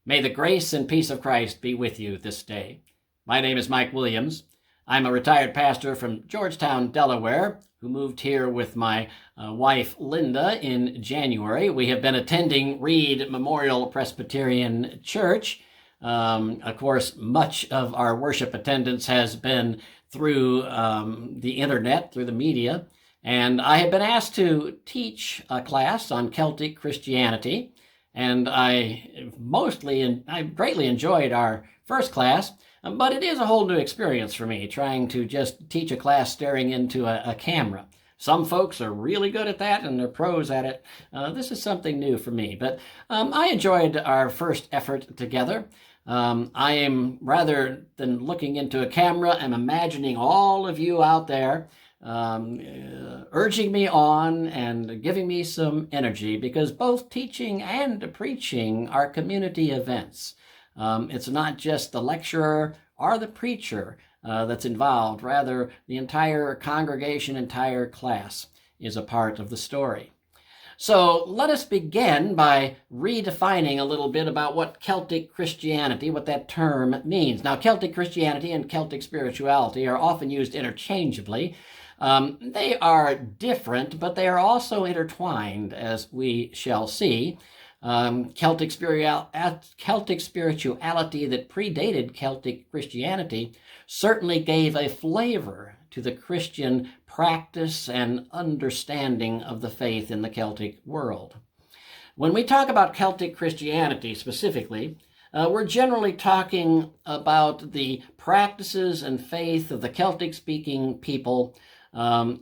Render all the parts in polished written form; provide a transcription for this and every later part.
May the grace and peace of Christ be with you this day. My name is Mike Williams. I'm a retired pastor from Georgetown, Delaware, who moved here with my wife, Linda, in January. We have been attending Reid Memorial Presbyterian Church. Of course, much of our worship attendance has been through the internet, through the media, and I have been asked to teach a class on Celtic Christianity. And I greatly enjoyed our first class, but it is a whole new experience for me, trying to just teach a class staring into a camera. Some folks are really good at that, and they're pros at it. This is something new for me, but I enjoyed our first effort together. I am, rather than looking into a camera, I'm imagining all of you out there urging me on and giving me some energy, because both teaching and preaching are community events. It's not just the lecturer or the preacher that's involved. Rather, the entire congregation, entire class is a part of the story. So let us begin by redefining a little bit about what Celtic Christianity, what that term means. Now, Celtic Christianity and Celtic spirituality are often used interchangeably. They are different, but they are also intertwined, as we shall see. Celtic spirituality that predated Celtic Christianity certainly gave a flavor to the Christian practice and understanding of the faith in the Celtic world. When we talk about Celtic Christianity specifically, we're generally talking about the practices and faith of the Celtic-speaking people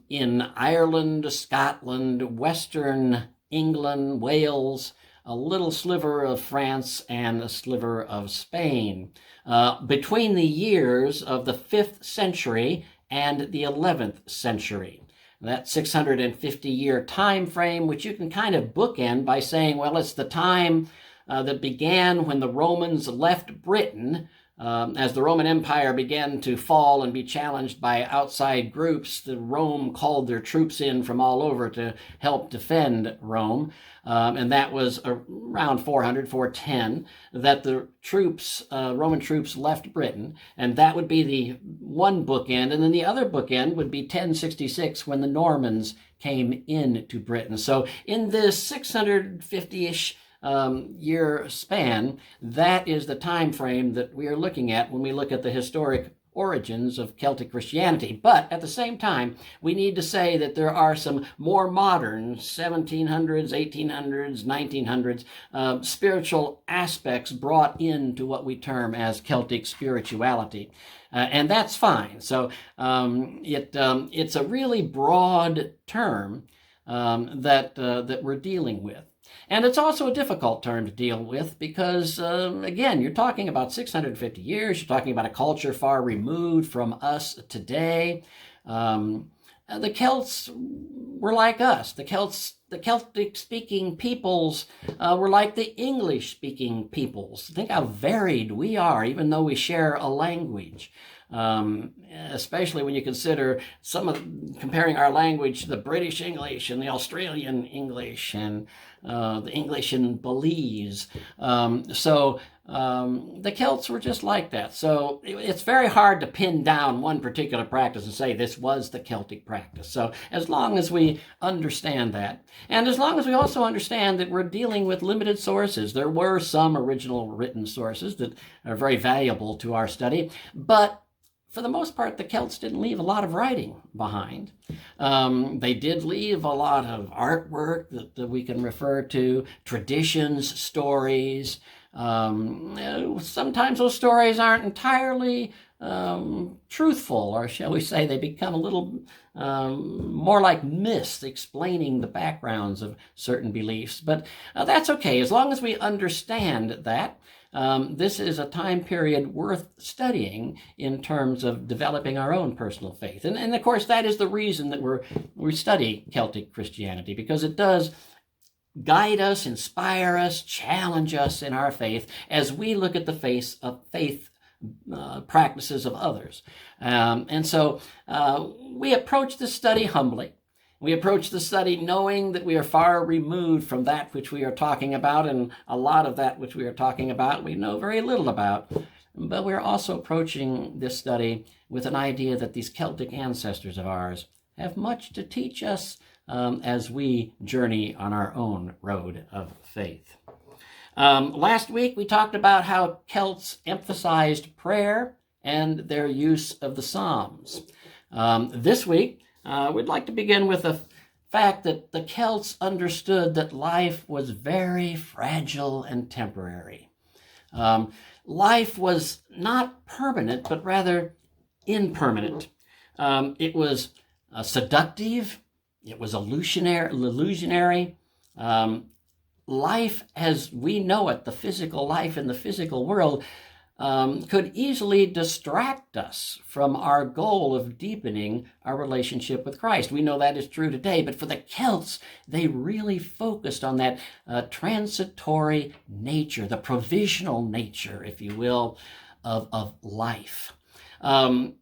in Ireland, Scotland, Western England, Wales, a little sliver of France, and a sliver of Spain, between the years of the 5th century and the 11th century. That 650-year time frame, which you can kind of bookend by saying, well, it's the time that began when the Romans left Britain. As the Roman Empire began to fall and be challenged by outside groups, Rome called their troops in from all over to help defend Rome. And that was around 410, that the Roman troops left Britain. And that would be the one bookend. And then the other bookend would be 1066, when the Normans came into Britain. So in this 650-ish year span, that is the time frame that we are looking at when we look at the historic origins of Celtic Christianity. But at the same time, we need to say that there are some more modern 1700s, 1800s, 1900s spiritual aspects brought into what we term as Celtic spirituality. And that's fine. So it's a really broad term that we're dealing with. And it's also a difficult term to deal with because, again, you're talking about 650 years. You're talking about a culture far removed from us today. The Celts were like us. The Celtic-speaking peoples were like the English-speaking peoples. Think how varied we are, even though we share a language. Especially when you consider comparing our language to the British English and the Australian English and the English in Belize. So the Celts were just like that. So it's very hard to pin down one particular practice and say this was the Celtic practice. So as long as we understand that, and as long as we also understand that we're dealing with limited sources, there were some original written sources that are very valuable to our study, but for the most part, the Celts didn't leave a lot of writing behind. They did leave a lot of artwork that we can refer to, traditions, stories. Sometimes those stories aren't entirely truthful, or shall we say they become a little more like myths explaining the backgrounds of certain beliefs. But that's okay, as long as we understand that. This is a time period worth studying in terms of developing our own personal faith. And of course, that is the reason that we study Celtic Christianity, because it does guide us, inspire us, challenge us in our faith as we look at the faith practices of others. And so we approach this study humbly. We approach the study knowing that we are far removed from that which we are talking about, and a lot of that which we are talking about we know very little about. But we're also approaching this study with an idea that these Celtic ancestors of ours have much to teach us as we journey on our own road of faith. Last week we talked about how Celts emphasized prayer and their use of the Psalms. This week we'd like to begin with the fact that the Celts understood that life was very fragile and temporary. Life was not permanent, but rather impermanent. It was seductive. It was illusionary. Life as we know it, the physical life in the physical world, could easily distract us from our goal of deepening our relationship with Christ. We know that is true today, but for the Celts, they really focused on that transitory nature, the provisional nature, if you will, of life. The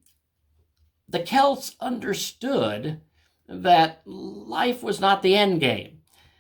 Celts understood that life was not the end game,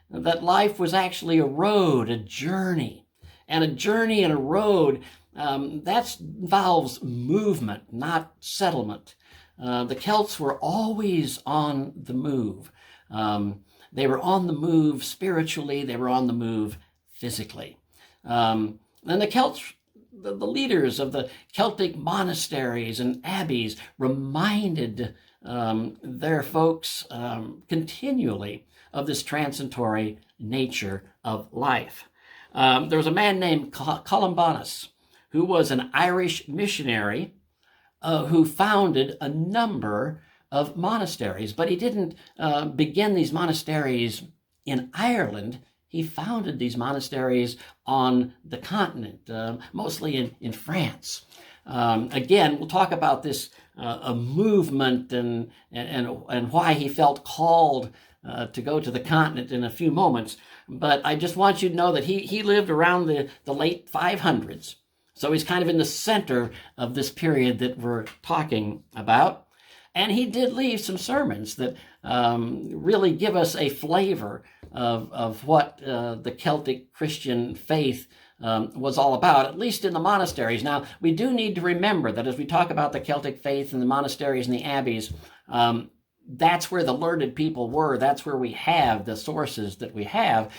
that life was actually a road, a journey, and a road that involves movement, not settlement. The Celts were always on the move. They were on the move spiritually. They were on the move physically. And the Celts, the leaders of the Celtic monasteries and abbeys, reminded their folks continually of this transitory nature of life. There was a man named Columbanus, who was an Irish missionary who founded a number of monasteries. But he didn't begin these monasteries in Ireland. He founded these monasteries on the continent, mostly in France. Again, we'll talk about this a movement and why he felt called to go to the continent in a few moments. But I just want you to know that he lived around the late 500s. So he's kind of in the center of this period that we're talking about. And he did leave some sermons that really give us a flavor of what the Celtic Christian faith was all about, at least in the monasteries. Now, we do need to remember that as we talk about the Celtic faith and the monasteries and the abbeys, that's where the learned people were. That's where we have the sources that we have.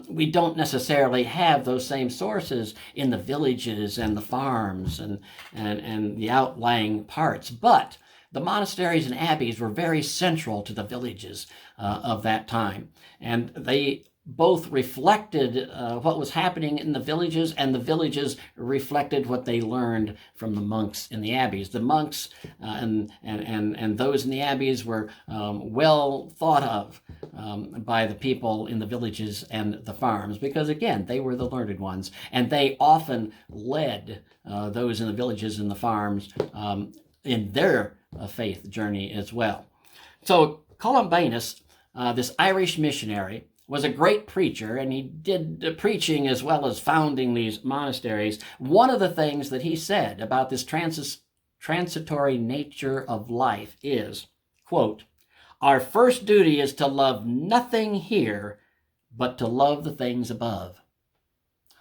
We don't necessarily have those same sources in the villages and the farms and the outlying parts. But the monasteries and abbeys were very central to the villages of that time. And they both reflected what was happening in the villages, and the villages reflected what they learned from the monks in the abbeys. The monks and those in the abbeys were well thought of by the people in the villages and the farms, because again, they were the learned ones, and they often led those in the villages and the farms in their faith journey as well. So Columbanus, this Irish missionary, was a great preacher, and he did preaching as well as founding these monasteries. One of the things that he said about this transitory nature of life is, quote, "Our first duty is to love nothing here, but to love the things above."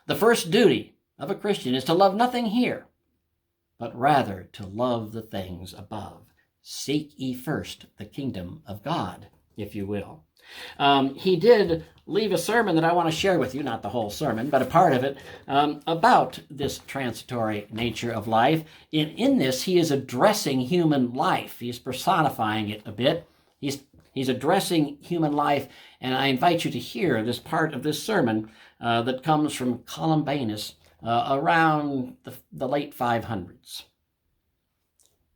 The first duty of a Christian is to love nothing here, but rather to love the things above. Seek ye first the kingdom of God, if you will. He did leave a sermon that I want to share with you, not the whole sermon, but a part of it, about this transitory nature of life. In this, he is addressing human life. He's personifying it a bit. He's addressing human life, and I invite you to hear this part of this sermon that comes from Columbanus around the late 500s.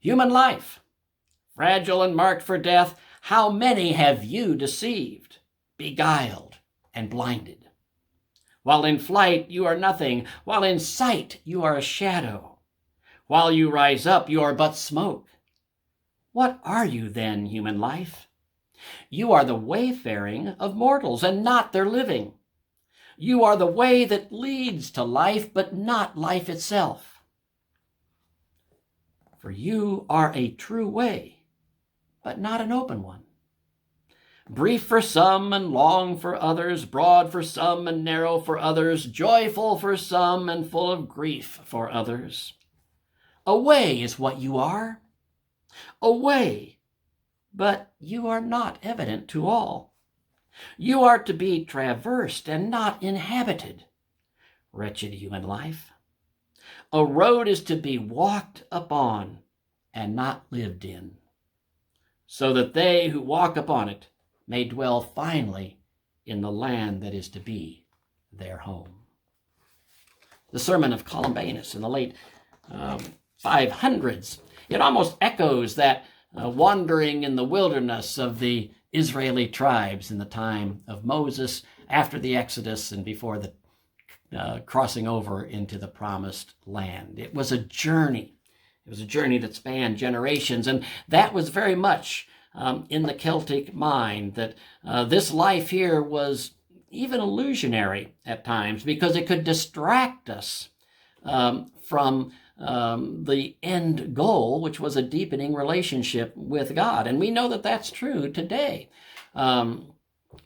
Human life, fragile and marked for death, how many have you deceived, beguiled, and blinded? While in flight, you are nothing. While in sight, you are a shadow. While you rise up, you are but smoke. What are you then, human life? You are the wayfaring of mortals, and not their living. You are the way that leads to life, but not life itself. For you are a true way, but not an open one. Brief for some and long for others, broad for some and narrow for others, joyful for some and full of grief for others. A way is what you are. A way, but you are not evident to all. You are to be traversed and not inhabited. Wretched human life. A road is to be walked upon and not lived in, so that they who walk upon it may dwell finally in the land that is to be their home. The sermon of Columbanus in the late 500s, it almost echoes that wandering in the wilderness of the Israeli tribes in the time of Moses, after the Exodus and before the crossing over into the promised land. It was a journey. It was a journey that spanned generations, and that was very much in the Celtic mind, that this life here was even illusionary at times because it could distract us from the end goal, which was a deepening relationship with God. And we know that that's true today.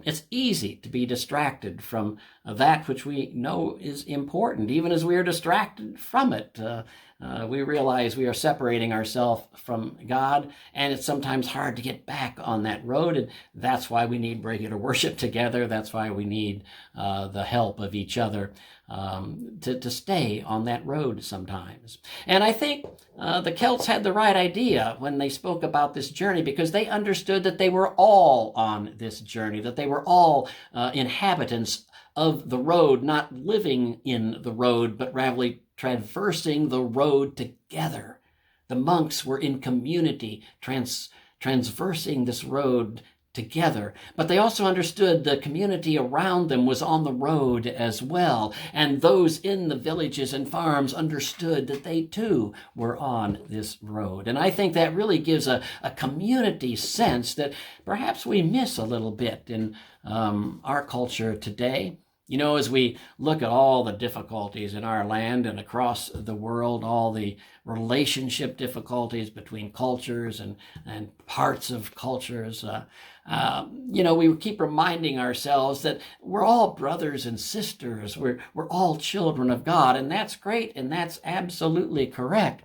It's easy to be distracted from that which we know is important. Even as we are distracted from it, we realize we are separating ourselves from God, and it's sometimes hard to get back on that road, and that's why we need regular worship together. That's why we need the help of each other to stay on that road sometimes. And I think the Celts had the right idea when they spoke about this journey, because they understood that they were all on this journey, that they were all inhabitants of the road, not living in the road, but rather traversing the road together. The monks were in community, transversing this road together, but they also understood the community around them was on the road as well, and those in the villages and farms understood that they too were on this road. And I think that really gives a community sense that perhaps we miss a little bit in our culture today. You know, as we look at all the difficulties in our land and across the world, all the relationship difficulties between cultures and parts of cultures, we keep reminding ourselves that we're all brothers and sisters. We're all children of God, and that's great, and that's absolutely correct.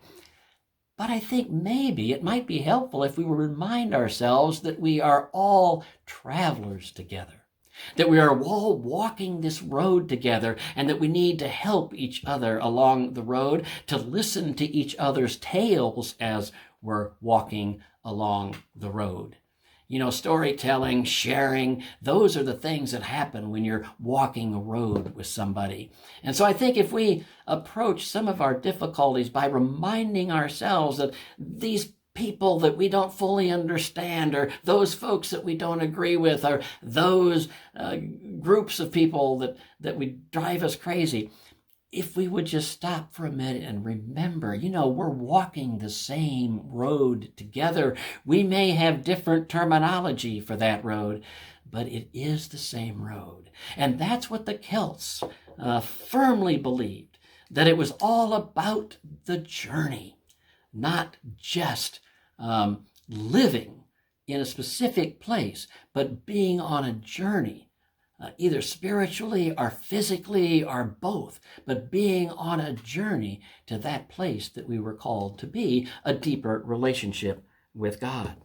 But I think maybe it might be helpful if we would remind ourselves that we are all travelers together, that we are all walking this road together, and that we need to help each other along the road, to listen to each other's tales as we're walking along the road. You know, storytelling, sharing, those are the things that happen when you're walking a road with somebody. And so I think if we approach some of our difficulties by reminding ourselves that these people that we don't fully understand, or those folks that we don't agree with, or those groups of people that would drive us crazy, if we would just stop for a minute and remember, we're walking the same road together. We may have different terminology for that road, but it is the same road. And that's what the Celts firmly believed, that it was all about the journey, not just living in a specific place, but being on a journey, either spiritually or physically or both, but being on a journey to that place that we were called to be, a deeper relationship with God.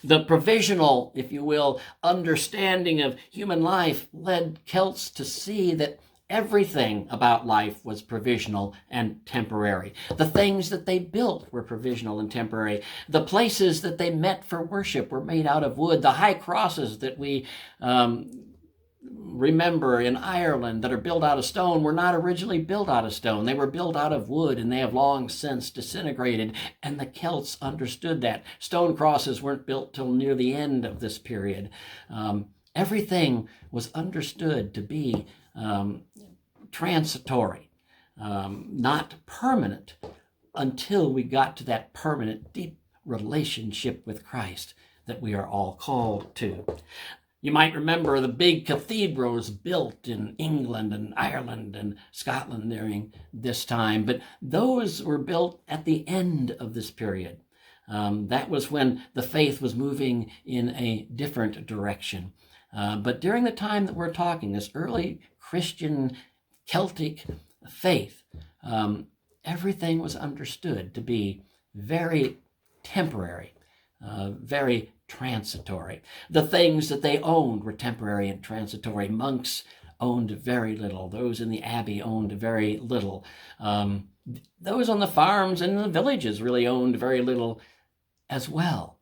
The provisional, if you will, understanding of human life led Celts to see that everything about life was provisional and temporary. The things that they built were provisional and temporary. The places that they met for worship were made out of wood. The high crosses that we remember in Ireland that are built out of stone were not originally built out of stone. They were built out of wood, and they have long since disintegrated, and the Celts understood that. Stone crosses weren't built till near the end of this period. Everything was understood to be transitory, not permanent, until we got to that permanent, deep relationship with Christ that we are all called to. You might remember the big cathedrals built in England and Ireland and Scotland during this time, but those were built at the end of this period. That was when the faith was moving in a different direction. But during the time that we're talking, this early Christian Celtic faith, everything was understood to be very temporary, very transitory. The things that they owned were temporary and transitory. Monks owned very little. Those in the abbey owned very little. Those on the farms and in the villages really owned very little as well.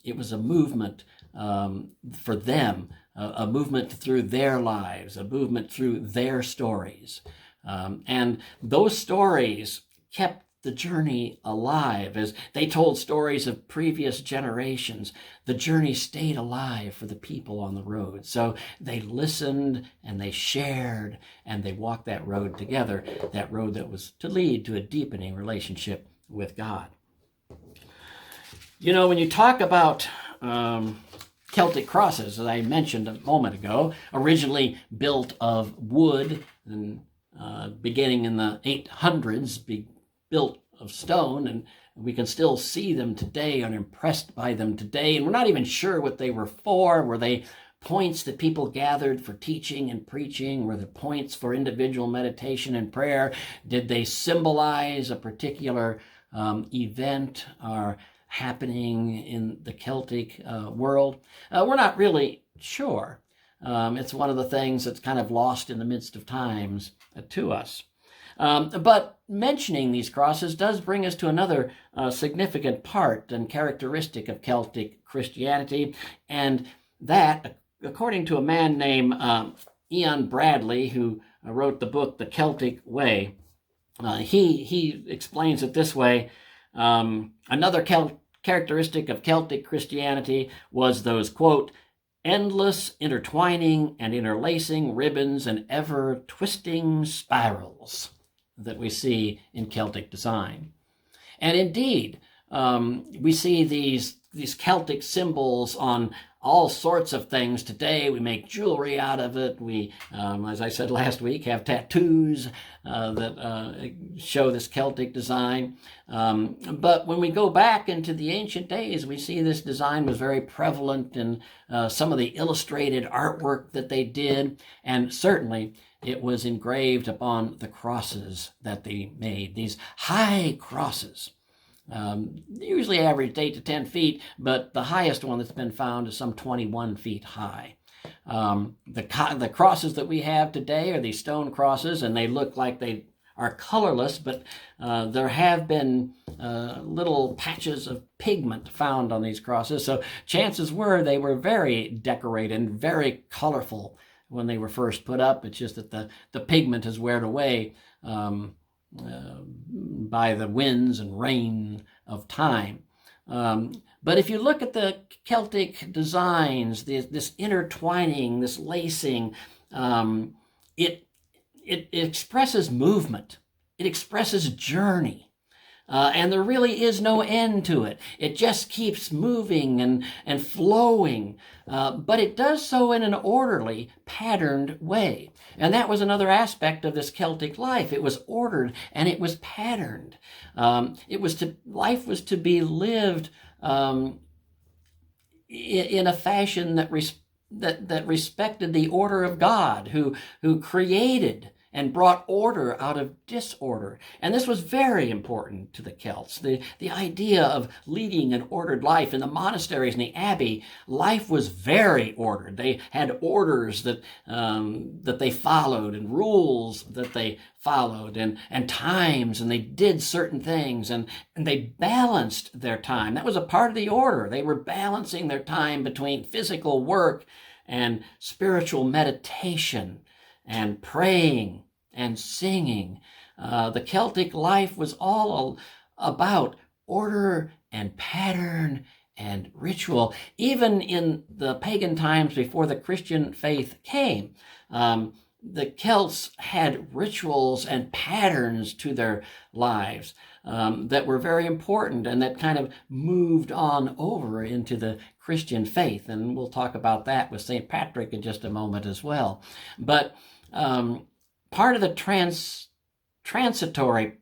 It was a movement for them, a movement through their lives, a movement through their stories. And those stories kept the journey alive. As they told stories of previous generations, the journey stayed alive for the people on the road. So they listened and they shared and they walked that road together, that road that was to lead to a deepening relationship with God. You know, when you talk about Celtic crosses, as I mentioned a moment ago, originally built of wood and beginning in the 800s, built of stone, and we can still see them today and impressed by them today. And we're not even sure what they were for. Were they points that people gathered for teaching and preaching? Were they points for individual meditation and prayer? Did they symbolize a particular event or happening in the Celtic world? We're not really sure. It's one of the things that's kind of lost in the midst of times to us. But mentioning these crosses does bring us to another significant part and characteristic of Celtic Christianity, and that, according to a man named Ian Bradley, who wrote the book The Celtic Way, he explains it this way. Another characteristic of Celtic Christianity was those, quote, endless intertwining and interlacing ribbons and ever twisting spirals that we see in Celtic design. And indeed, we see these Celtic symbols on all sorts of things today. We make jewelry out of it. We, as I said last week, have tattoos that show this Celtic design. But when we go back into the ancient days, we see this design was very prevalent in some of the illustrated artwork that they did, and certainly it was engraved upon the crosses that they made, these high crosses. Usually averaged 8 to 10 feet, but the highest one that's been found is some 21 feet high. The crosses that we have today are these stone crosses, and they look like they are colorless, but there have been little patches of pigment found on these crosses, so chances were they were very decorated and very colorful when they were first put up. It's just that the pigment has weared away by the winds and rain of time. But if you look at the Celtic designs, this intertwining, this lacing, it expresses movement. It expresses journey. And there really is no end to it. It just keeps moving and flowing. But it does so in an orderly, patterned way. And that was another aspect of this Celtic life. It was ordered and it was patterned. Life was to be lived in a fashion that respected the order of God, who created and brought order out of disorder. And this was very important to the Celts. The idea of leading an ordered life in the monasteries and the abbey, life was very ordered. They had orders that they followed, and rules that they followed, and times, and they did certain things, and they balanced their time. That was a part of the order. They were balancing their time between physical work and spiritual meditation and praying and singing. The Celtic life was all about order and pattern and ritual. Even in the pagan times before the Christian faith came, the Celts had rituals and patterns to their lives that were very important, and that kind of moved on over into the Christian faith. And we'll talk about that with St. Patrick in just a moment as well. But part of the transitory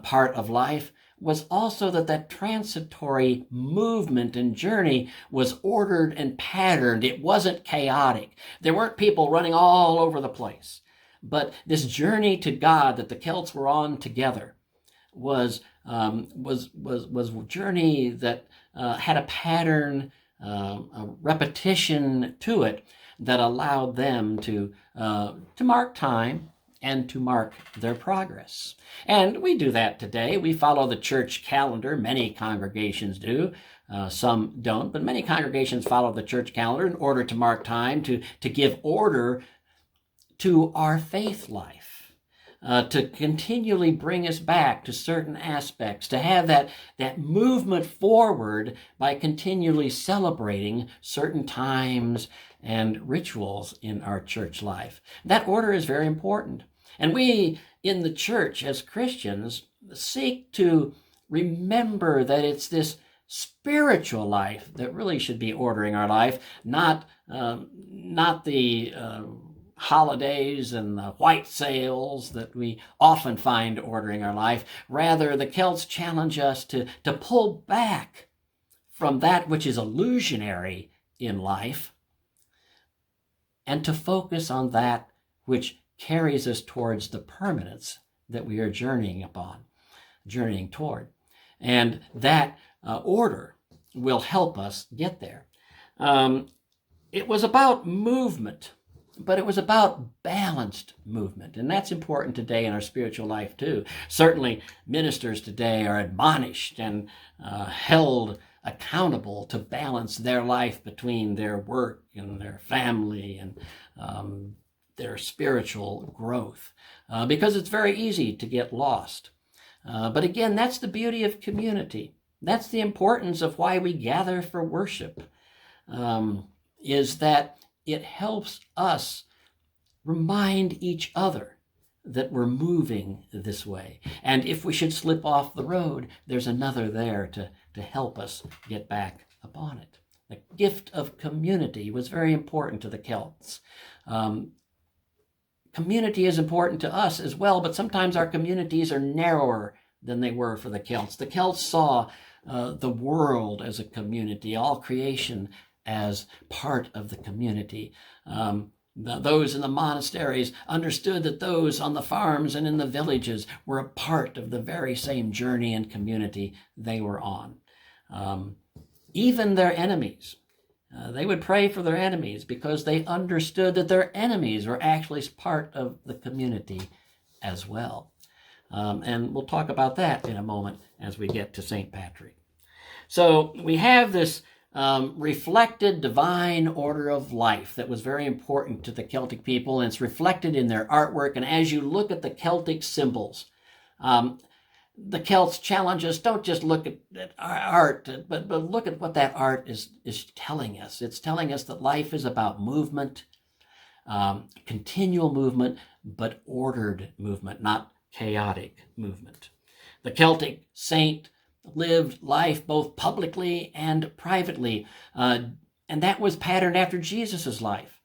part of life was also that transitory movement and journey was ordered and patterned. It wasn't chaotic. There weren't people running all over the place. But this journey to God that the Celts were on together was a journey that had a pattern, a repetition to it that allowed them to mark time and to mark their progress. And we do that today. We follow the church calendar. Many congregations do. Some don't, but many congregations follow the church calendar in order to mark time, to give order to our faith life, to continually bring us back to certain aspects, to have that movement forward by continually celebrating certain times and rituals in our church life. That order is very important. And we in the church as Christians seek to remember that it's this spiritual life that really should be ordering our life, not the holidays and the white sails that we often find ordering our life. Rather, the Celts challenge us to pull back from that which is illusionary in life and to focus on that which carries us towards the permanence that we are journeying toward. And that order will help us get there. It was about movement, but it was about balanced movement. And that's important today in our spiritual life too. Certainly ministers today are admonished and held accountable to balance their life between their work and their family and their spiritual growth, because it's very easy to get lost. But again, that's the beauty of community. That's the importance of why we gather for worship, is that it helps us remind each other that we're moving this way. And if we should slip off the road, there's another there to help us get back upon it. The gift of community was very important to the Celts. Community is important to us as well, but sometimes our communities are narrower than they were for the Celts. The Celts saw the world as a community, all creation as part of the community. Those in the monasteries understood that those on the farms and in the villages were a part of the very same journey and community they were on. Even their enemies, they would pray for their enemies because they understood that their enemies were actually part of the community as well. And we'll talk about that in a moment as we get to St. Patrick. So we have this reflected divine order of life that was very important to the Celtic people, and it's reflected in their artwork. And as you look at the Celtic symbols, the Celts challenge us, don't just look at our art, but look at what that art is telling us. It's telling us that life is about movement, continual movement, but ordered movement, not chaotic movement. The Celtic saint lived life both publicly and privately, and that was patterned after Jesus's life.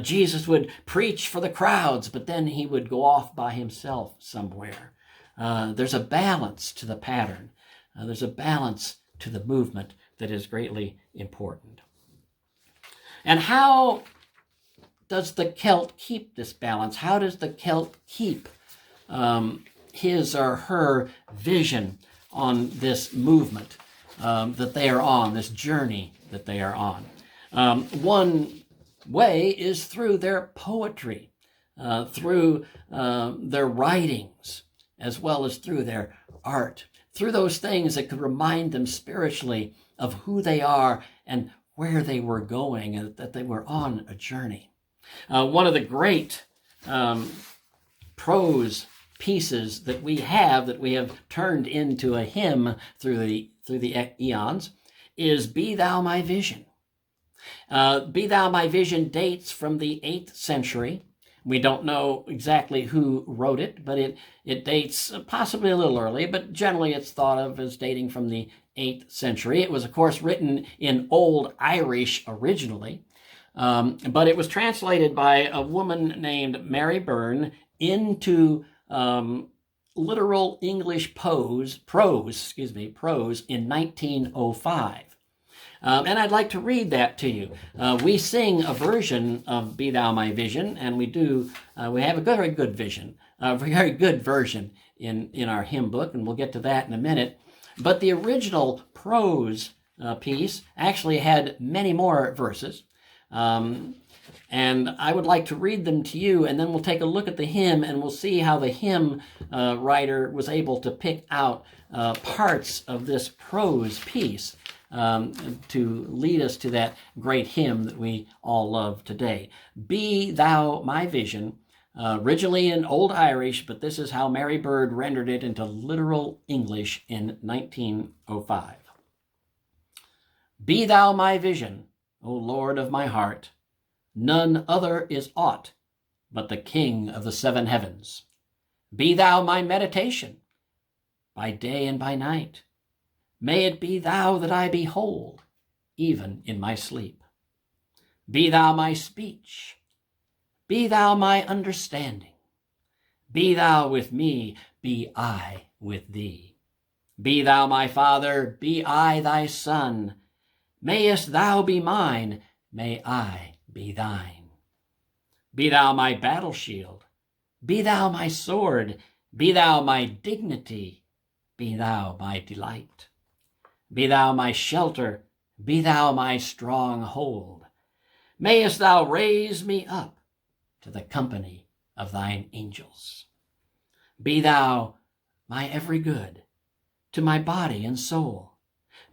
Jesus would preach for the crowds, but then he would go off by himself somewhere. There's a balance to the pattern. There's a balance to the movement that is greatly important. And how does the Celt keep this balance? How does the Celt keep his or her vision on this movement that they are on, this journey that they are on? One way is through their poetry, through their writings, as well as through their art, through those things that could remind them spiritually of who they are and where they were going, and that they were on a journey. One of the great prose pieces that we have turned into a hymn through the eons is "Be Thou My Vision." "Be Thou My Vision" dates from the 8th century. We don't know exactly who wrote it, but it dates possibly a little early, but generally it's thought of as dating from the 8th century. It was, of course, written in Old Irish originally, but it was translated by a woman named Mary Byrne into literal English prose in 1905. And I'd like to read that to you. We sing a version of Be Thou My Vision, and we have a very good version in our hymn book, and we'll get to that in a minute. But the original prose piece actually had many more verses. And I would like to read them to you, and then we'll take a look at the hymn, and we'll see how the hymn writer was able to pick out parts of this prose piece to lead us to that great hymn that we all love today. Be Thou My Vision, originally in Old Irish, but this is how Mary Bird rendered it into literal English in 1905. Be Thou my vision, O Lord of my heart. None other is aught but the King of the seven heavens. Be Thou my meditation, by day and by night. May it be Thou that I behold, even in my sleep. Be Thou my speech. Be Thou my understanding. Be Thou with me, be I with Thee. Be Thou my Father, be I Thy Son. Mayest Thou be mine, may I be Thine. Be Thou my battle shield. Be Thou my sword. Be Thou my dignity. Be Thou my delight. Be Thou my shelter, be Thou my strong hold. Mayest Thou raise me up to the company of Thine angels. Be Thou my every good to my body and soul.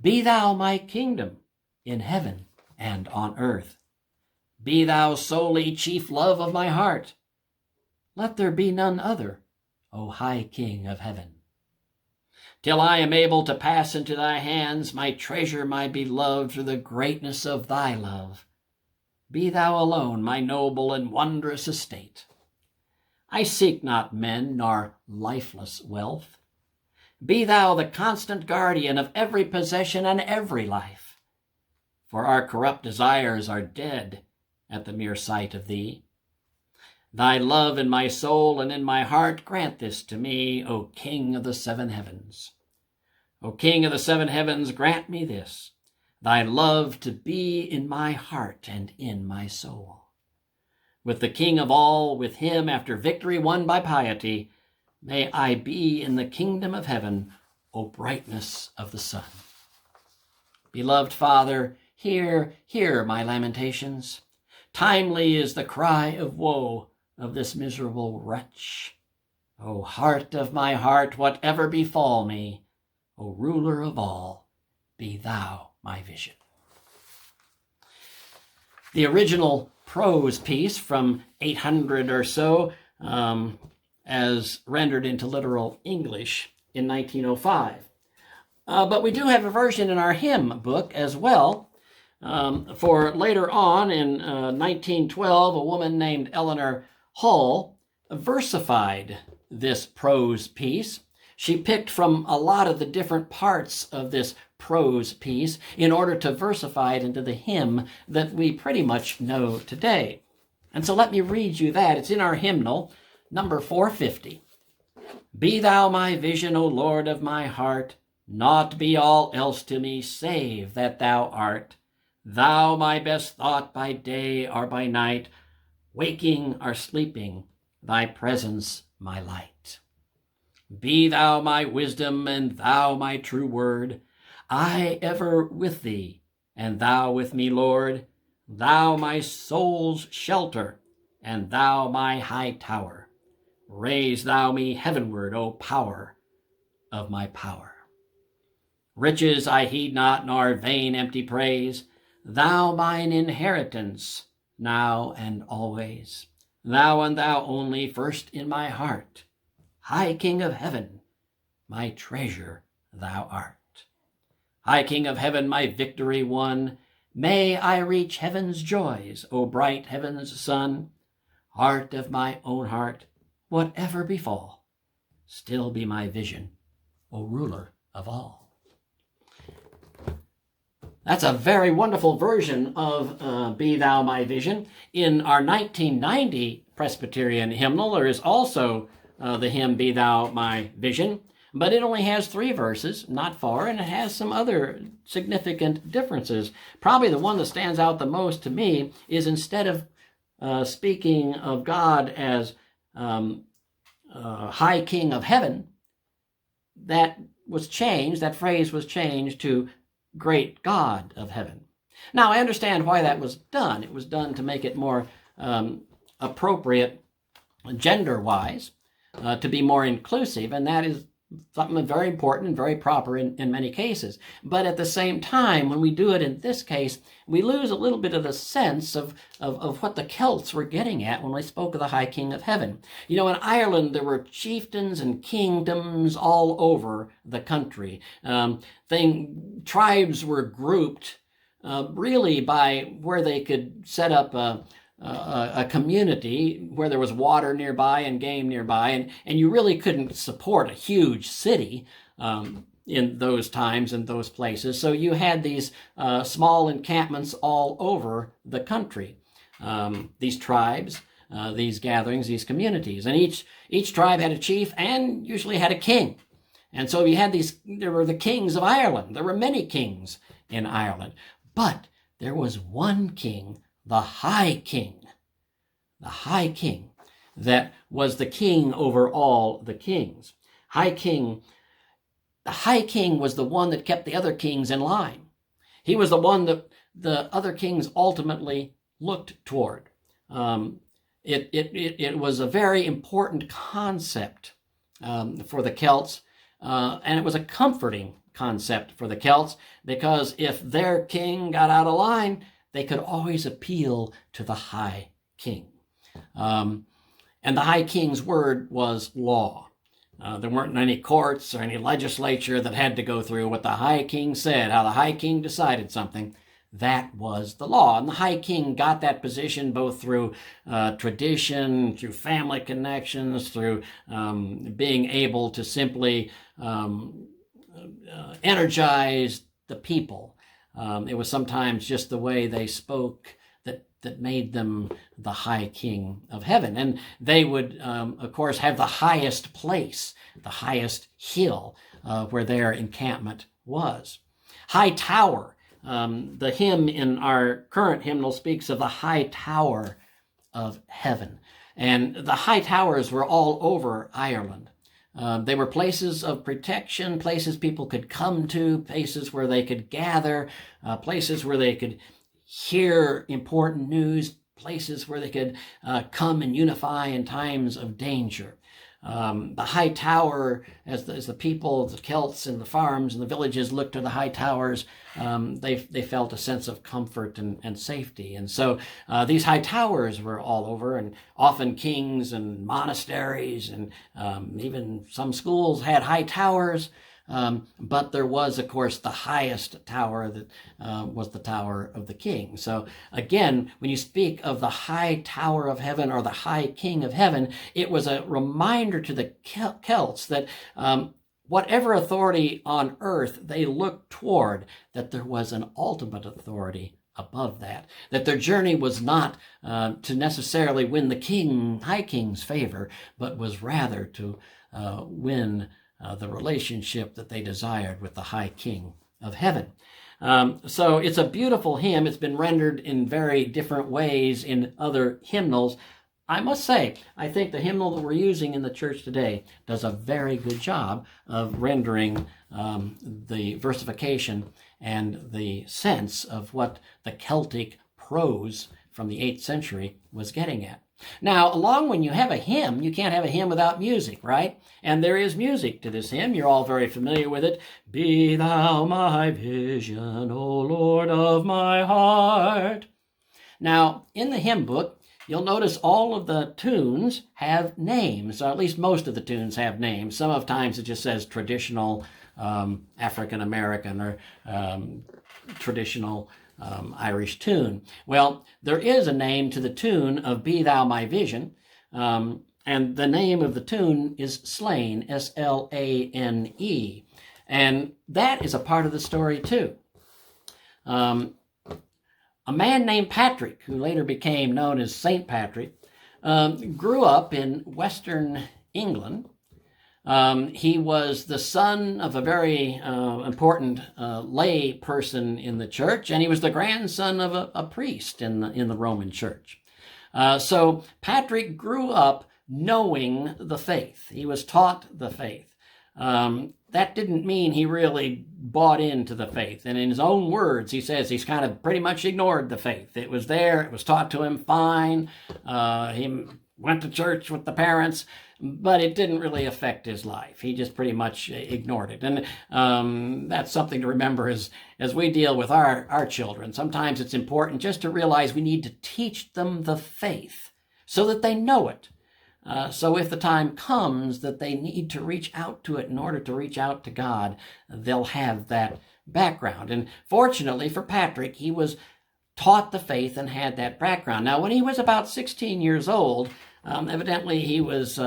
Be Thou my kingdom in heaven and on earth. Be Thou solely chief love of my heart. Let there be none other, O high King of heaven. Till I am able to pass into Thy hands, my treasure, my beloved, through the greatness of Thy love. Be Thou alone my noble and wondrous estate. I seek not men nor lifeless wealth. Be Thou the constant guardian of every possession and every life. For our corrupt desires are dead at the mere sight of Thee. Thy love in my soul and in my heart, grant this to me, O King of the seven heavens. O King of the seven heavens, grant me this, Thy love to be in my heart and in my soul. With the King of all, with Him after victory won by piety, may I be in the kingdom of heaven, O brightness of the sun. Beloved Father, hear my lamentations. Timely is the cry of woe of this miserable wretch. O heart of my heart, whatever befall me, O ruler of all, be Thou my vision. The original prose piece from 800 or so, as rendered into literal English in 1905. But we do have a version in our hymn book as well. For later on in 1912, a woman named Eleanor Hull versified this prose piece. She picked from a lot of the different parts of this prose piece in order to versify it into the hymn that we pretty much know today. And so let me read you that. It's in our hymnal, number 450. Be Thou my vision, O Lord of my heart, naught be all else to me save that Thou art. Thou my best thought by day or by night, waking or sleeping, Thy presence my light. Be Thou my wisdom and Thou my true word, I ever with Thee and Thou with me, Lord. Thou my soul's shelter and Thou my high tower. Raise Thou me heavenward, O power of my power. Riches I heed not, nor vain empty praise. Thou mine inheritance, now and always. Thou and Thou only, first in my heart. High King of heaven, my treasure Thou art. High King of heaven, my victory won, may I reach heaven's joys, O bright heaven's sun. Heart of my own heart, whatever befall, still be my vision, O ruler of all. That's a very wonderful version of Be Thou My Vision. In our 1990 Presbyterian hymnal, there is also the hymn Be Thou My Vision, but it only has 3 verses, not 4, and it has some other significant differences. Probably the one that stands out the most to me is instead of speaking of God as High King of Heaven, that phrase was changed to Great God of Heaven. Now, I understand why that was done. It was done to make it more appropriate gender-wise, to be more inclusive, and that is something very important and very proper in many cases. But at the same time, when we do it in this case, we lose a little bit of the sense of what the Celts were getting at when they spoke of the High King of Heaven. You know, in Ireland, there were chieftains and kingdoms all over the country. Tribes were grouped really by where they could set up a community where there was water nearby and game nearby, and you really couldn't support a huge city in those times and those places. So you had these small encampments all over the country, these tribes, these gatherings, these communities, and each tribe had a chief and usually had a king. And so you had there were the kings of Ireland. There were many kings in Ireland, but there was one king, the High King, that was the king over all the kings. The High King was the one that kept the other kings in line. He was the one that the other kings ultimately looked toward. It was a very important concept for the Celts, and it was a comforting concept for the Celts, because if their king got out of line, they could always appeal to the High King. And the High King's word was law. There weren't any courts or any legislature that had to go through what the High King said, how the High King decided something. That was the law. And the High King got that position both through tradition, through family connections, through being able to simply energize the people. It was sometimes just the way they spoke that made them the High King of Heaven. And they would, of course, have the highest place, the highest hill where their encampment was. High Tower. The hymn in our current hymnal speaks of the High Tower of Heaven. And the high towers were all over Ireland. They were places of protection, places people could come to, places where they could gather, places where they could hear important news, places where they could come and unify in times of danger. The high tower, as the people, the Celts and the farms and the villages looked to the high towers, they felt a sense of comfort and safety. And so these high towers were all over, and often kings and monasteries and even some schools had high towers. But there was, of course, the highest tower that was the Tower of the King. So again, when you speak of the High Tower of Heaven or the High King of Heaven, it was a reminder to the Celts that whatever authority on earth they looked toward, that there was an ultimate authority above that their journey was not to necessarily win the High King's favor, but was rather to win the relationship that they desired with the High King of Heaven. So it's a beautiful hymn. It's been rendered in very different ways in other hymnals. I must say, I think the hymnal that we're using in the church today does a very good job of rendering the versification and the sense of what the Celtic prose from the 8th century was getting at. Now, along when you have a hymn, you can't have a hymn without music, right? And there is music to this hymn. You're all very familiar with it. Be thou my vision, O Lord of my heart. Now, in the hymn book, you'll notice all of the tunes have names, or at least most of the tunes have names. Some of times it just says traditional African American or traditional Irish tune. Well, there is a name to the tune of Be Thou My Vision, and the name of the tune is Slane, S-L-A-N-E, and that is a part of the story too. A man named Patrick, who later became known as Saint Patrick, grew up in Western England. He was the son of a very important lay person in the church, and he was the grandson of a priest in the Roman church. So Patrick grew up knowing the faith. He was taught the faith. That didn't mean he really bought into the faith. And in his own words, he says he's kind of pretty much ignored the faith. It was there. It was taught to him fine. He went to church with the parents, but it didn't really affect his life. He just pretty much ignored it. And that's something to remember as we deal with our children. Sometimes it's important just to realize we need to teach them the faith so that they know it. So if the time comes that they need to reach out to it in order to reach out to God, they'll have that background. And fortunately for Patrick, he was taught the faith and had that background. Now, when he was about 16 years old, evidently he was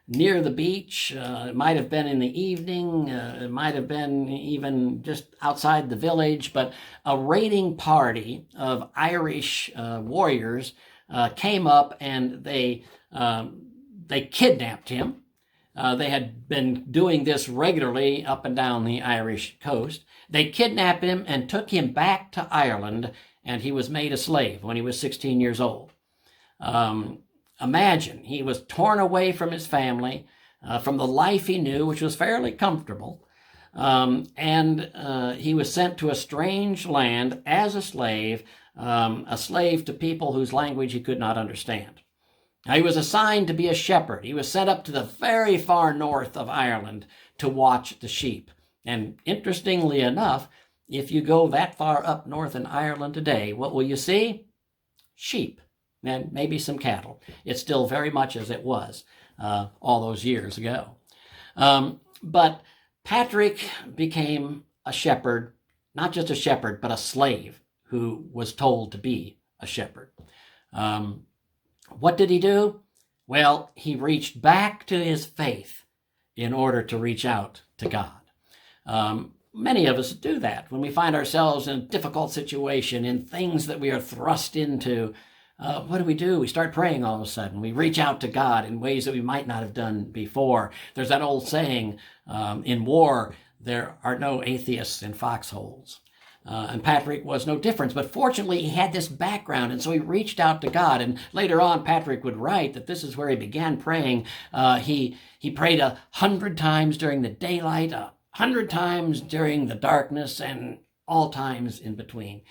near the beach. It might have been in the evening. It might have been even just outside the village. But a raiding party of Irish warriors came up, and they kidnapped him. They had been doing this regularly up and down the Irish coast. They kidnapped him and took him back to Ireland, and he was made a slave when he was 16 years old. Imagine, he was torn away from his family, from the life he knew, which was fairly comfortable, and he was sent to a strange land as a slave to people whose language he could not understand. Now, he was assigned to be a shepherd. He was sent up to the very far north of Ireland to watch the sheep. And interestingly enough, if you go that far up north in Ireland today, what will you see? Sheep and maybe some cattle. It's still very much as it was all those years ago. But Patrick became a shepherd, not just a shepherd, but a slave who was told to be a shepherd. What did he do? Well, he reached back to his faith in order to reach out to God. Many of us do that when we find ourselves in a difficult situation, in things that we are thrust into. What do? We start praying all of a sudden. We reach out to God in ways that we might not have done before. There's that old saying, in war, there are no atheists in foxholes. And Patrick was no different, but fortunately he had this background, and so he reached out to God. And later on, Patrick would write that this is where he began praying. He prayed 100 times during the daylight, 100 times during the darkness, and all times in between.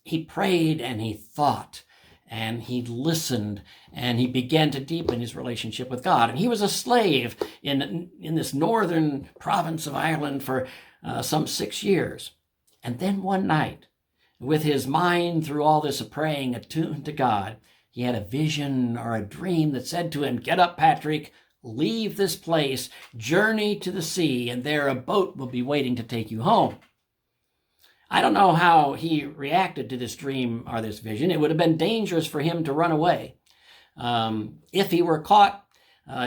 He prayed and he thought and he listened, and he began to deepen his relationship with God. And he was a slave in this northern province of Ireland for some 6 years. And then one night, with his mind through all this praying attuned to God, he had a vision or a dream that said to him, "Get up, Patrick, leave this place, journey to the sea, and there a boat will be waiting to take you home." I don't know how he reacted to this dream or this vision. It would have been dangerous for him to run away. If he were caught,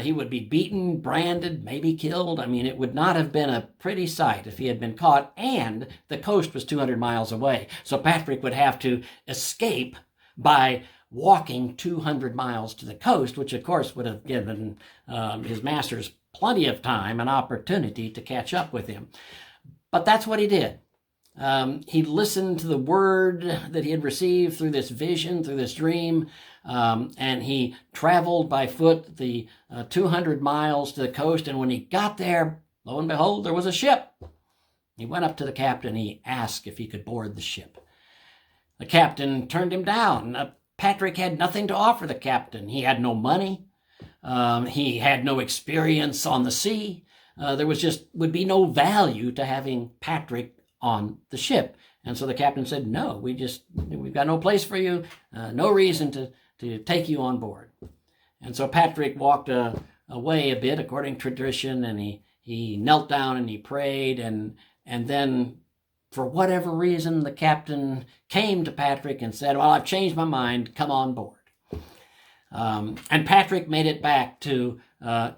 he would be beaten, branded, maybe killed. I mean, it would not have been a pretty sight if he had been caught, and the coast was 200 miles away. So Patrick would have to escape by walking 200 miles to the coast, which of course would have given his masters plenty of time and opportunity to catch up with him. But that's what he did. He listened to the word that he had received through this vision, through this dream, and he traveled by foot the 200 miles to the coast. And when he got there, lo and behold, there was a ship. He went up to the captain. He asked if he could board the ship. The captain turned him down. Patrick had nothing to offer the captain. He had no money. He had no experience on the sea. There would be no value to having Patrick on the ship. And so the captain said, "No, we've got no place for you, no reason to take you on board." And so Patrick walked away a bit according to tradition, and he knelt down and he prayed, and then for whatever reason the captain came to Patrick and said, "Well, I've changed my mind, come on board." And Patrick made it back to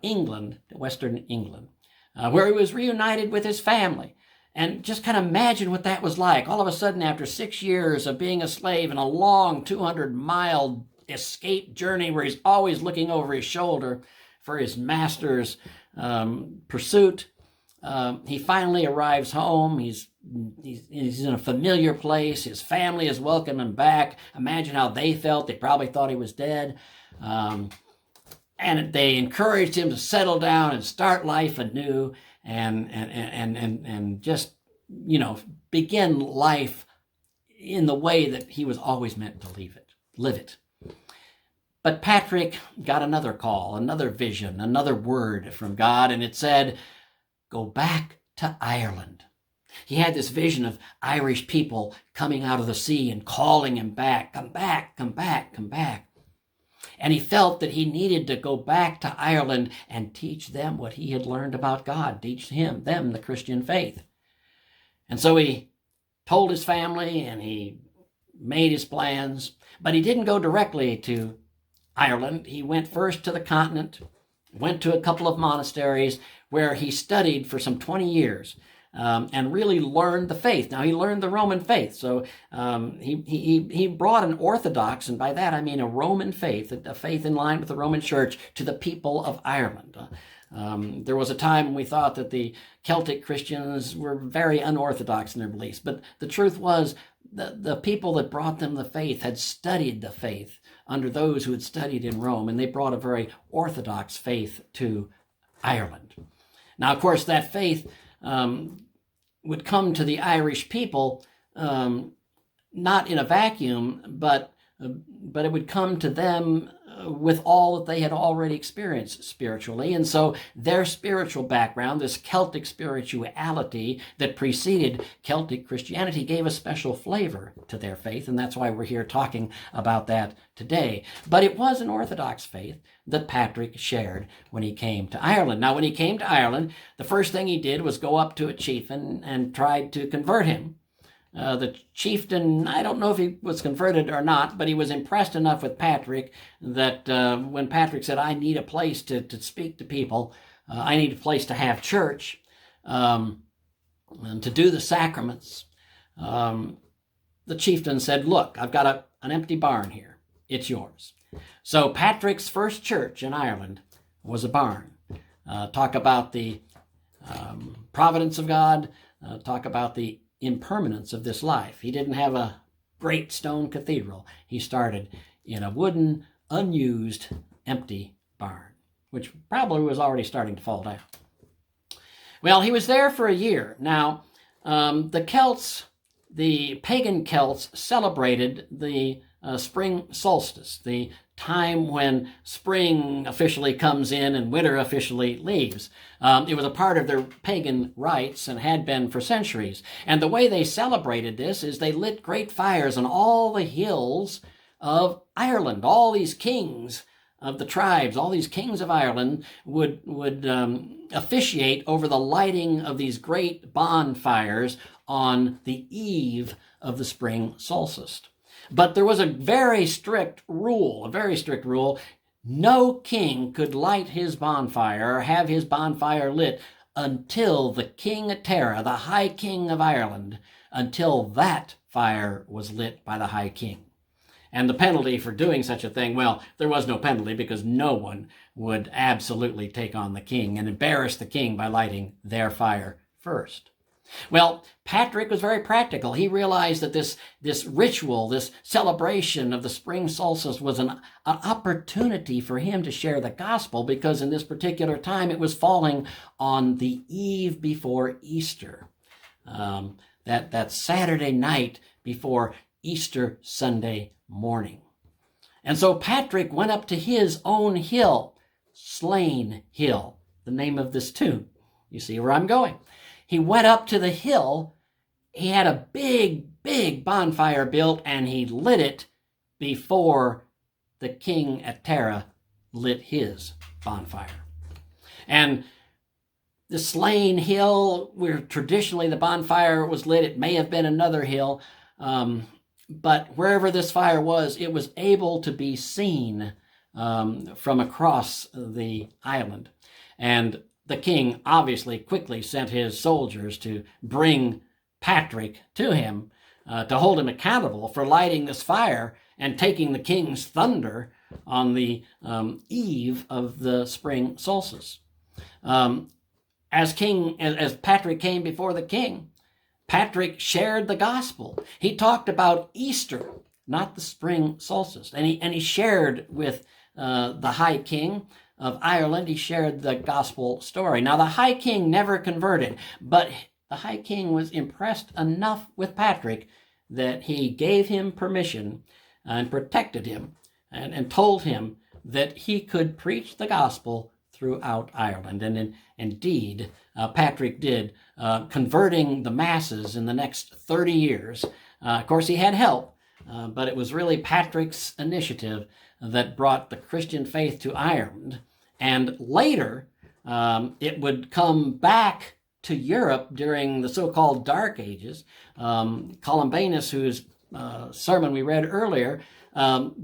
England, Western England, where he was reunited with his family. And just kind of imagine what that was like. All of a sudden, after 6 years of being a slave in a long 200-mile escape journey where he's always looking over his shoulder, for his master's pursuit. He finally arrives home. He's in a familiar place. His family is welcoming him back. Imagine how they felt. They probably thought he was dead. And they encouraged him to settle down and start life anew and just, begin life in the way that he was always meant to live it. But Patrick got another call, another vision, another word from God, and it said, go back to Ireland. He had this vision of Irish people coming out of the sea and calling him back, come back, come back, come back. And he felt that he needed to go back to Ireland and teach them what he had learned about God, teach them the Christian faith. And so he told his family and he made his plans, but he didn't go directly to Ireland. He went first to the continent, went to a couple of monasteries where he studied for some 20 years and really learned the faith. Now, he learned the Roman faith, so he brought an Orthodox, and by that I mean a Roman faith, a faith in line with the Roman Church, to the people of Ireland. There was a time when we thought that the Celtic Christians were very unorthodox in their beliefs, but the truth was the people that brought them the faith had studied the faith under those who had studied in Rome, and they brought a very orthodox faith to Ireland. Now, of course, that faith would come to the Irish people not in a vacuum, but it would come to them with all that they had already experienced spiritually. And so their spiritual background, this Celtic spirituality that preceded Celtic Christianity, gave a special flavor to their faith, and that's why we're here talking about that today. But it was an Orthodox faith that Patrick shared when he came to Ireland. Now, when he came to Ireland, the first thing he did was go up to a chieftain and tried to convert him. The chieftain, I don't know if he was converted or not, but he was impressed enough with Patrick that when Patrick said, I need a place to speak to people, I need a place to have church, and to do the sacraments, the chieftain said, look, I've got an empty barn here. It's yours. So Patrick's first church in Ireland was a barn. Talk about the providence of God, talk about the impermanence of this life. He didn't have a great stone cathedral. He started in a wooden, unused, empty barn, which probably was already starting to fall down. Well, he was there for a year. Now, the Celts, the pagan Celts, celebrated the spring solstice, the time when spring officially comes in and winter officially leaves. It was a part of their pagan rites and had been for centuries. And the way they celebrated this is they lit great fires on all the hills of Ireland. All these kings of the tribes, all these kings of Ireland would officiate over the lighting of these great bonfires on the eve of the spring solstice. But there was a very strict rule. No king could light his bonfire or have his bonfire lit until the King of Tara, the High King of Ireland, until that fire was lit by the High King. And the penalty for doing such a thing, well, there was no penalty because no one would absolutely take on the king and embarrass the king by lighting their fire first. Well, Patrick was very practical. He realized that this ritual, this celebration of the spring solstice was an opportunity for him to share the gospel, because in this particular time it was falling on the eve before Easter, that Saturday night before Easter Sunday morning. And so Patrick went up to his own hill, Slane Hill, the name of this tune. You see where I'm going. He went up to the hill. He had a big bonfire built, and he lit it before the king at Tara lit his bonfire. And the Slane Hill, where traditionally the bonfire was lit, it may have been another hill, but wherever this fire was, it was able to be seen from across the island. And the king obviously quickly sent his soldiers to bring Patrick to him, to hold him accountable for lighting this fire and taking the king's thunder on the eve of the spring solstice. As Patrick came before the king, Patrick shared the gospel. He talked about Easter, not the spring solstice. And he shared with the High King of Ireland, he shared the gospel story. Now, the High King never converted, but the High King was impressed enough with Patrick that he gave him permission and protected him and told him that he could preach the gospel throughout Ireland. And indeed, Patrick did, converting the masses in the next 30 years. Of course, he had help, but it was really Patrick's initiative that brought the Christian faith to Ireland. And later, it would come back to Europe during the so-called Dark Ages. Columbanus, whose sermon we read earlier,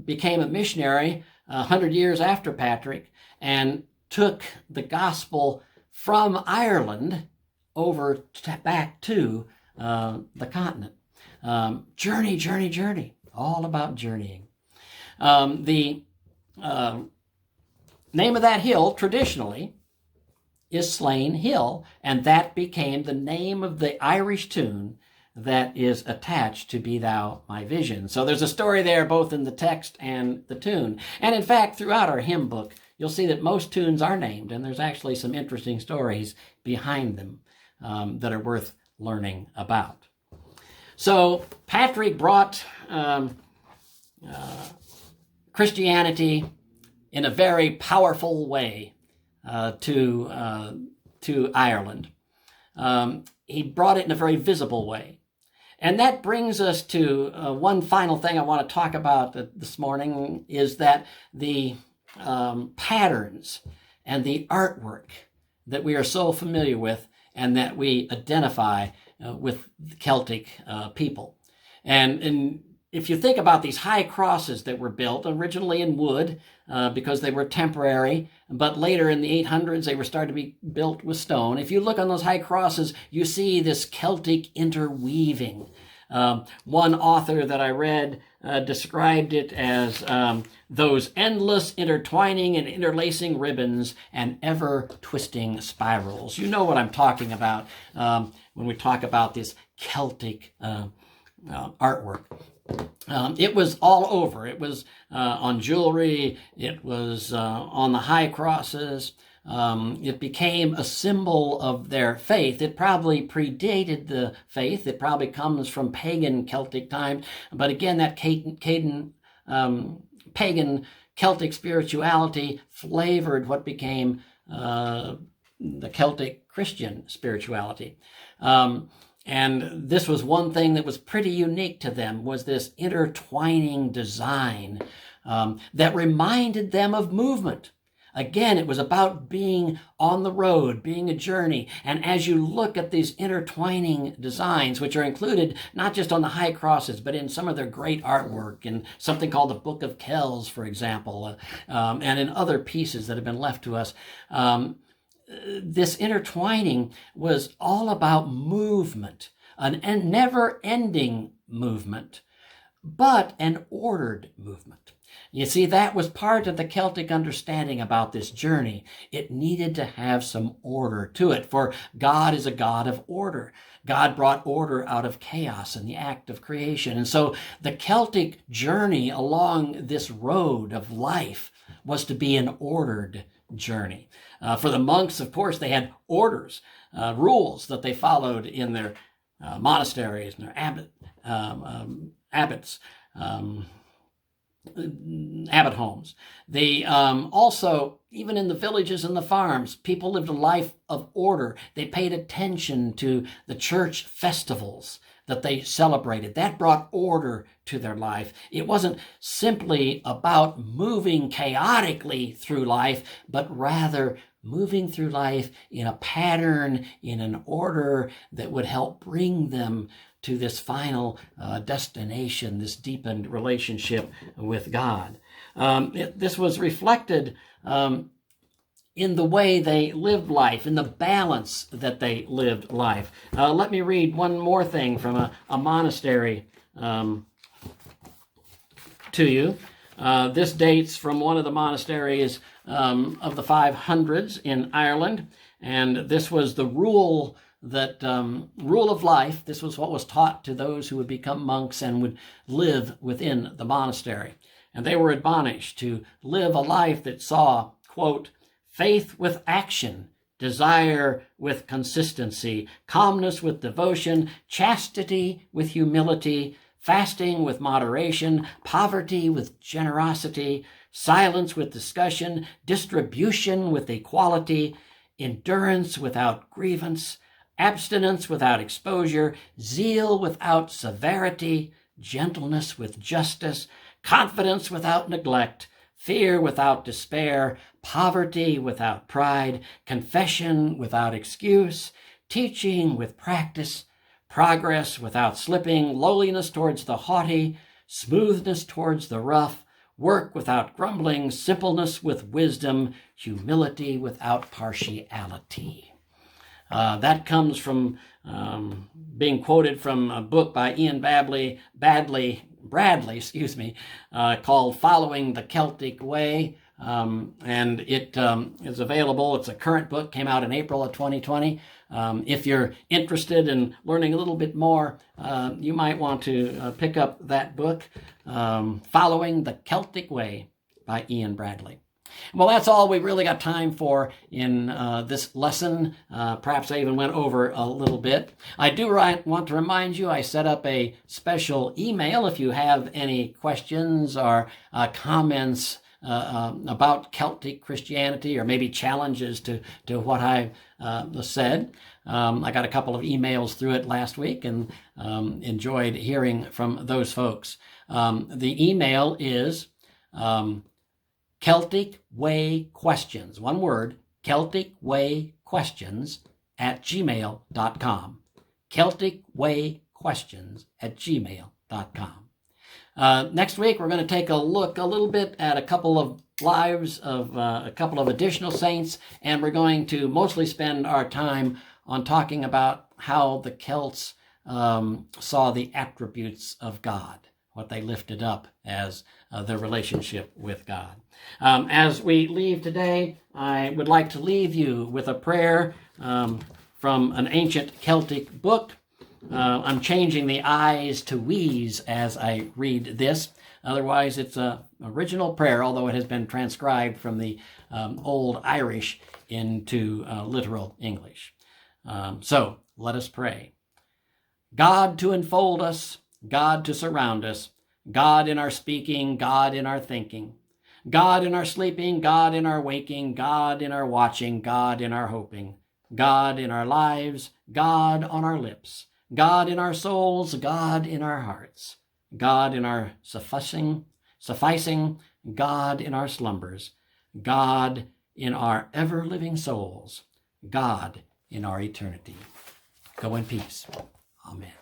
became a missionary 100 years after Patrick and took the gospel from Ireland over back to the continent. Journey, all about journeying. The name of that hill, traditionally, is Slane Hill, and that became the name of the Irish tune that is attached to Be Thou My Vision. So there's a story there both in the text and the tune. And in fact, throughout our hymn book, you'll see that most tunes are named, and there's actually some interesting stories behind them that are worth learning about. So Patrick brought Christianity in a very powerful way to Ireland. He brought it in a very visible way. And that brings us to one final thing I want to talk about this morning, is that the patterns and the artwork that we are so familiar with and that we identify with the Celtic people. And if you think about these high crosses that were built originally in wood because they were temporary, but later in the 800s they were starting to be built with stone. If you look on those high crosses, you see this Celtic interweaving. One author that I read described it as those endless intertwining and interlacing ribbons and ever-twisting spirals. You know what I'm talking about when we talk about this Celtic artwork. It was all over. It was on jewelry. It was on the high crosses. It became a symbol of their faith. It probably predated the faith. It probably comes from pagan Celtic times. But again, that pagan Celtic spirituality flavored what became the Celtic Christian spirituality. And this was one thing that was pretty unique to them, was this intertwining design that reminded them of movement. Again, it was about being on the road, being a journey. And as you look at these intertwining designs, which are included not just on the high crosses, but in some of their great artwork, in something called the Book of Kells, for example, and in other pieces that have been left to us, this intertwining was all about movement, an never-ending movement, but an ordered movement. You see, that was part of the Celtic understanding about this journey. It needed to have some order to it, for God is a God of order. God brought order out of chaos in the act of creation. And so the Celtic journey along this road of life was to be an ordered journey. For the monks, of course, they had orders, rules that they followed in their monasteries and their abbots, abbot homes. They also, even in the villages and the farms, people lived a life of order. They paid attention to the church festivals that they celebrated. That brought order to their life. It wasn't simply about moving chaotically through life, but rather moving through life in a pattern, in an order that would help bring them to this final destination, this deepened relationship with God. This was reflected in the way they lived life, in the balance that they lived life. Let me read one more thing from a monastery to you. This dates from one of the monasteries of the 500s in Ireland, and this was the rule of life. This was what was taught to those who would become monks and would live within the monastery. And they were admonished to live a life that saw, quote, faith with action, desire with consistency, calmness with devotion, chastity with humility, fasting with moderation, poverty with generosity, silence with discussion, distribution with equality, endurance without grievance, abstinence without exposure, zeal without severity, gentleness with justice, confidence without neglect, fear without despair, poverty without pride, confession without excuse, teaching with practice, progress without slipping, lowliness towards the haughty, smoothness towards the rough, work without grumbling, simpleness with wisdom, humility without partiality. That comes from being quoted from a book by Ian Bradley, called Following the Celtic Way. And it is available. It's a current book, came out in April of 2020. If you're interested in learning a little bit more, you might want to pick up that book, Following the Celtic Way by Ian Bradley. Well, that's all we really got time for in this lesson. Perhaps I even went over a little bit. I do want to remind you, I set up a special email if you have any questions or comments about Celtic Christianity, or maybe challenges to what I said. I got a couple of emails through it last week and enjoyed hearing from those folks. The email is Celtic Way Questions, one word, Celtic Way Questions @gmail.com. Celtic Way Questions @gmail.com. Next week, we're going to take a look a little bit at a couple of lives of a couple of additional saints, and we're going to mostly spend our time on talking about how the Celts saw the attributes of God, what they lifted up as their relationship with God. As we leave today, I would like to leave you with a prayer from an ancient Celtic book. I'm changing the I's to we's as I read this. Otherwise, it's an original prayer, although it has been transcribed from the Old Irish into literal English. So let us pray. God to enfold us, God to surround us, God in our speaking, God in our thinking, God in our sleeping, God in our waking, God in our watching, God in our hoping, God in our lives, God on our lips, God in our souls, God in our hearts, God in our sufficing, God in our slumbers, God in our ever-living souls, God in our eternity. Go in peace. Amen.